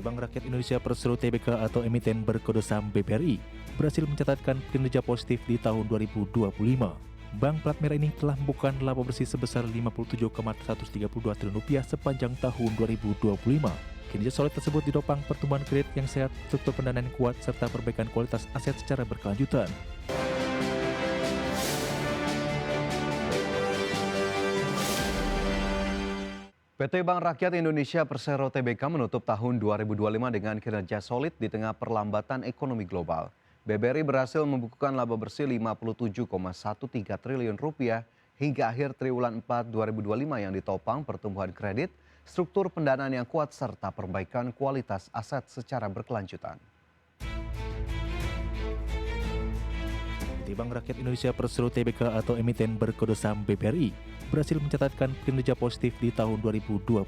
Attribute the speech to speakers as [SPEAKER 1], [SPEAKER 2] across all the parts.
[SPEAKER 1] Bank Rakyat Indonesia Persero Tbk atau emiten berkode saham BBRI berhasil mencatatkan kinerja positif di tahun 2025. Bank plat merah ini telah membukukan laba bersih sebesar Rp57,132 triliun sepanjang tahun 2025. Kinerja solid tersebut ditopang pertumbuhan kredit yang sehat, struktur pendanaan yang kuat, serta perbaikan kualitas aset secara berkelanjutan.
[SPEAKER 2] PT Bank Rakyat Indonesia Persero Tbk menutup tahun 2025 dengan kinerja solid di tengah perlambatan ekonomi global. BBRI berhasil membukukan laba bersih Rp57,13 triliun hingga akhir triwulan 4 2025 yang ditopang pertumbuhan kredit, struktur pendanaan yang kuat, serta perbaikan kualitas aset secara berkelanjutan.
[SPEAKER 1] PT Bank Rakyat Indonesia Persero Tbk atau emiten berkode saham BBRI berhasil mencatatkan kinerja positif di tahun 2025.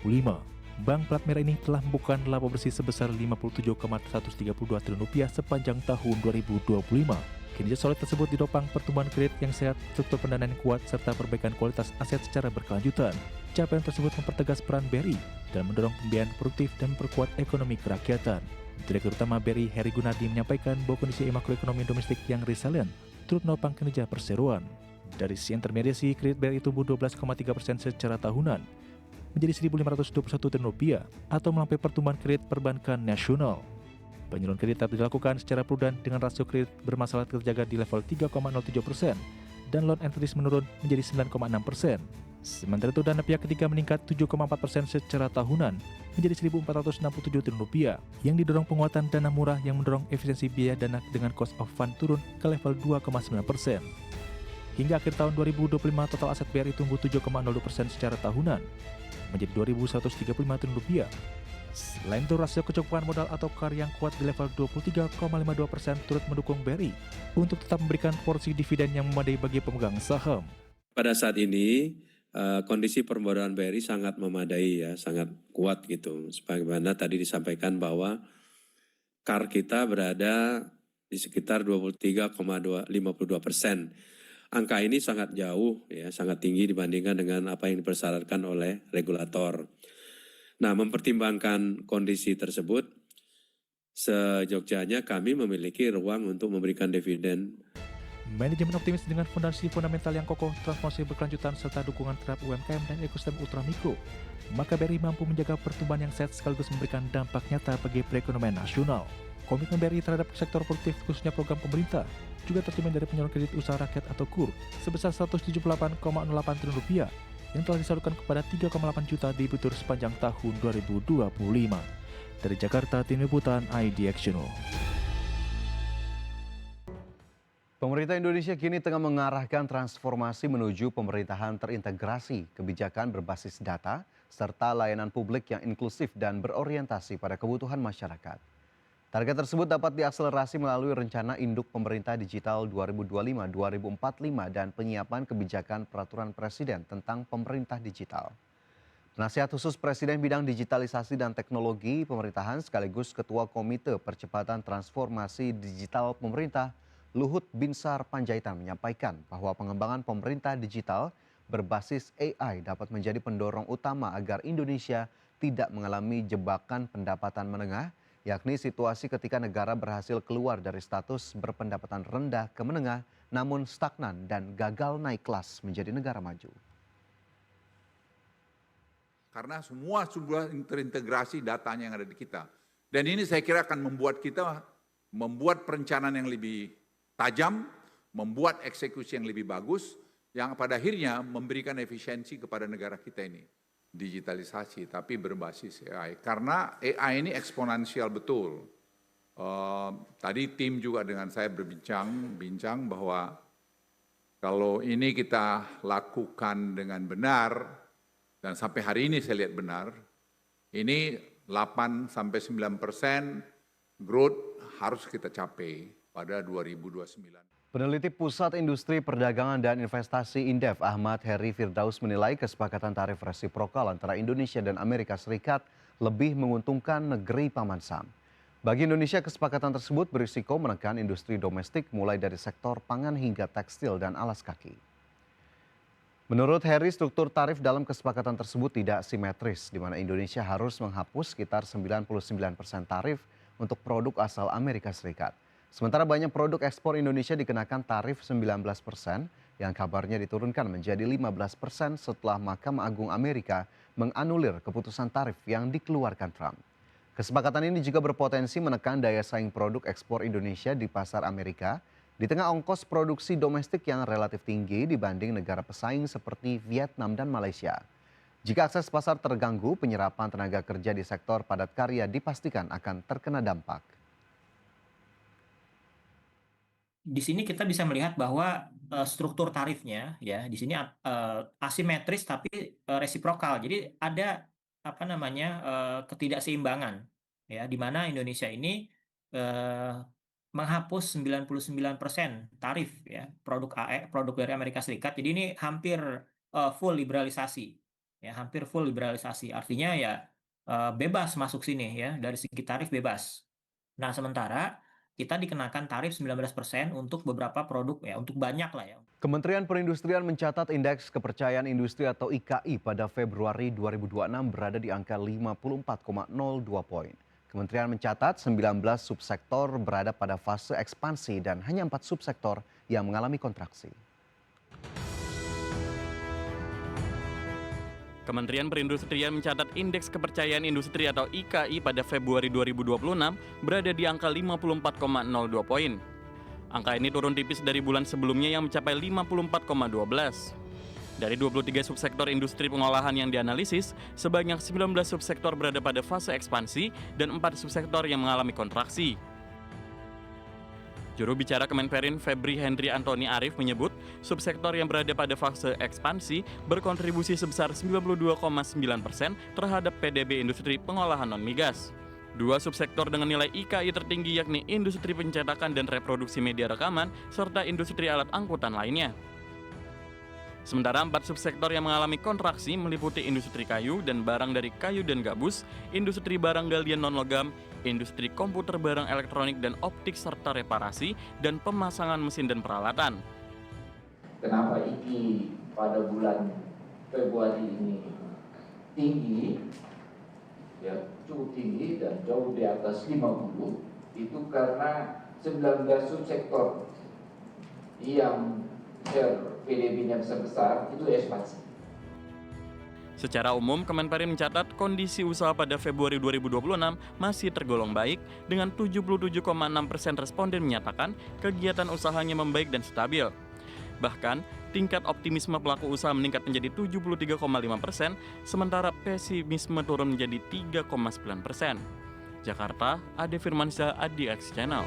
[SPEAKER 1] Bank plat merah ini telah membukukan laba bersih sebesar Rp57,132 triliun sepanjang tahun 2025. Kinerja solid tersebut ditopang pertumbuhan kredit yang sehat, struktur pendanaan yang kuat, serta perbaikan kualitas aset secara berkelanjutan. Capaian tersebut mempertegas peran BRI dalam mendorong pembiayaan produktif dan memperkuat ekonomi kerakyatan. Direktur Utama BRI Heri Gunardi menyampaikan bahwa kondisi makroekonomi domestik yang resilient turut menopang kinerja perseroan. Dari sisi intermediasi, kredit BRI tumbuh 12,3% secara tahunan menjadi Rp1.521 triliun atau melampaui pertumbuhan kredit perbankan nasional. Penyaluran kredit tetap dilakukan secara prudent dengan rasio kredit bermasalah terjaga di level 3,07% dan loan entries menurun menjadi 9,6%. Sementara itu dana pihak ketiga meningkat 7,4% secara tahunan menjadi Rp1.467 triliun yang didorong penguatan dana murah yang mendorong efisiensi biaya dana dengan cost of fund turun ke level 2,9%. Hingga akhir tahun 2025 total aset BRI tumbuh 7,02% secara tahunan menjadi Rp2.135 triliun. Selain itu rasio kecukupan modal atau KAR yang kuat di level 23,52% turut mendukung BRI untuk tetap memberikan porsi dividen yang memadai bagi pemegang saham.
[SPEAKER 3] Pada saat ini kondisi permodalan BRI sangat memadai ya, sangat kuat gitu. Sebagaimana tadi disampaikan bahwa KAR kita berada di sekitar 23,52%. Angka ini sangat jauh ya, sangat tinggi dibandingkan dengan apa yang dipersyaratkan oleh regulator. Nah, mempertimbangkan kondisi tersebut, sejogjanya kami memiliki ruang untuk memberikan dividen.
[SPEAKER 1] Manajemen optimis dengan fondasi fundamental yang kokoh, transformasi berkelanjutan, serta dukungan terhadap UMKM dan ekosistem ultramikro, maka BRI mampu menjaga pertumbuhan yang sehat sekaligus memberikan dampak nyata bagi perekonomian nasional. Komitmen BRI terhadap sektor produktif, khususnya program pemerintah, juga tercermin dari penyaluran kredit usaha rakyat atau KUR sebesar Rp178,08 triliun yang telah disalurkan kepada 3,8 juta debitur sepanjang tahun 2025. Dari Jakarta, Tim Liputan ID Actiono.
[SPEAKER 2] Pemerintah Indonesia kini tengah mengarahkan transformasi menuju pemerintahan terintegrasi, kebijakan berbasis data, serta layanan publik yang inklusif dan berorientasi pada kebutuhan masyarakat. Target tersebut dapat diakselerasi melalui rencana induk pemerintah digital 2025-2045 dan penyiapan kebijakan peraturan presiden tentang pemerintah digital. Penasihat khusus Presiden bidang digitalisasi dan teknologi pemerintahan sekaligus Ketua Komite Percepatan Transformasi Digital Pemerintah, Luhut Binsar Panjaitan menyampaikan bahwa pengembangan pemerintah digital berbasis AI dapat menjadi pendorong utama agar Indonesia tidak mengalami jebakan pendapatan menengah, yakni situasi ketika negara berhasil keluar dari status berpendapatan rendah ke menengah namun stagnan dan gagal naik kelas menjadi negara maju.
[SPEAKER 4] Karena semua sudah terintegrasi datanya yang ada di kita. Dan ini saya kira akan membuat kita membuat perencanaan yang lebih tajam, membuat eksekusi yang lebih bagus, yang pada akhirnya memberikan efisiensi kepada negara kita ini. Digitalisasi tapi berbasis AI. Karena AI ini eksponensial betul. Tadi tim juga dengan saya bincang bahwa kalau ini kita lakukan dengan benar, dan sampai hari ini saya lihat benar, ini 8-9% growth harus kita capai pada 2029.
[SPEAKER 2] Peneliti Pusat Industri Perdagangan dan Investasi Indef Ahmad Heri Firdaus menilai kesepakatan tarif resiprokal antara Indonesia dan Amerika Serikat lebih menguntungkan negeri Paman Sam. Bagi Indonesia, kesepakatan tersebut berisiko menekan industri domestik mulai dari sektor pangan hingga tekstil dan alas kaki. Menurut Heri, struktur tarif dalam kesepakatan tersebut tidak simetris, di mana Indonesia harus menghapus sekitar 99% tarif untuk produk asal Amerika Serikat. Sementara banyak produk ekspor Indonesia dikenakan tarif 19%, yang kabarnya diturunkan menjadi 15% setelah Mahkamah Agung Amerika menganulir keputusan tarif yang dikeluarkan Trump. Kesepakatan ini juga berpotensi menekan daya saing produk ekspor Indonesia di pasar Amerika, di tengah ongkos produksi domestik yang relatif tinggi dibanding negara pesaing seperti Vietnam dan Malaysia. Jika akses pasar terganggu, penyerapan tenaga kerja di sektor padat karya dipastikan akan terkena dampak.
[SPEAKER 5] Di sini kita bisa melihat bahwa struktur tarifnya ya di sini asimetris tapi resiprokal. Jadi ada ketidakseimbangan ya di mana Indonesia ini menghapus 99% tarif ya produk dari Amerika Serikat. Jadi ini hampir full liberalisasi. Ya, hampir full liberalisasi. Artinya ya bebas masuk sini ya, dari segi tarif bebas. Nah, sementara kita dikenakan tarif 19% untuk beberapa produk ya, untuk banyak lah ya.
[SPEAKER 2] Kementerian Perindustrian mencatat indeks kepercayaan industri atau IKI pada Februari 2026 berada di angka 54,02 poin. Kementerian mencatat 19 subsektor berada pada fase ekspansi dan hanya 4 subsektor yang mengalami kontraksi.
[SPEAKER 6] Kementerian Perindustrian mencatat indeks kepercayaan industri atau IKI pada Februari 2026 berada di angka 54,02 poin. Angka ini turun tipis dari bulan sebelumnya yang mencapai 54,12. Dari 23 subsektor industri pengolahan yang dianalisis, sebanyak 19 subsektor berada pada fase ekspansi dan 4 subsektor yang mengalami kontraksi. Juru bicara Kemenperin Febri Henry Antoni Arif menyebut, subsektor yang berada pada fase ekspansi berkontribusi sebesar 92,9% terhadap PDB industri pengolahan non-migas. Dua subsektor dengan nilai IKI tertinggi yakni industri pencetakan dan reproduksi media rekaman serta industri alat angkutan lainnya. Sementara 4 subsektor yang mengalami kontraksi meliputi industri kayu dan barang dari kayu dan gabus, industri barang galian non-logam, industri komputer barang elektronik dan optik serta reparasi, dan pemasangan mesin dan peralatan.
[SPEAKER 7] Kenapa IKI pada bulan Februari ini tinggi, ya cukup tinggi dan jauh di atas 50, itu karena 19 subsektor yang PDB-nya besar itu ekspansi.
[SPEAKER 6] Secara umum, Kemenperin mencatat kondisi usaha pada Februari 2026 masih tergolong baik dengan 77,6% responden menyatakan kegiatan usahanya membaik dan stabil. Bahkan, tingkat optimisme pelaku usaha meningkat menjadi 73,5%, sementara pesimisme turun menjadi 3,9%. Jakarta, Ade Firmansyah, ADX Channel.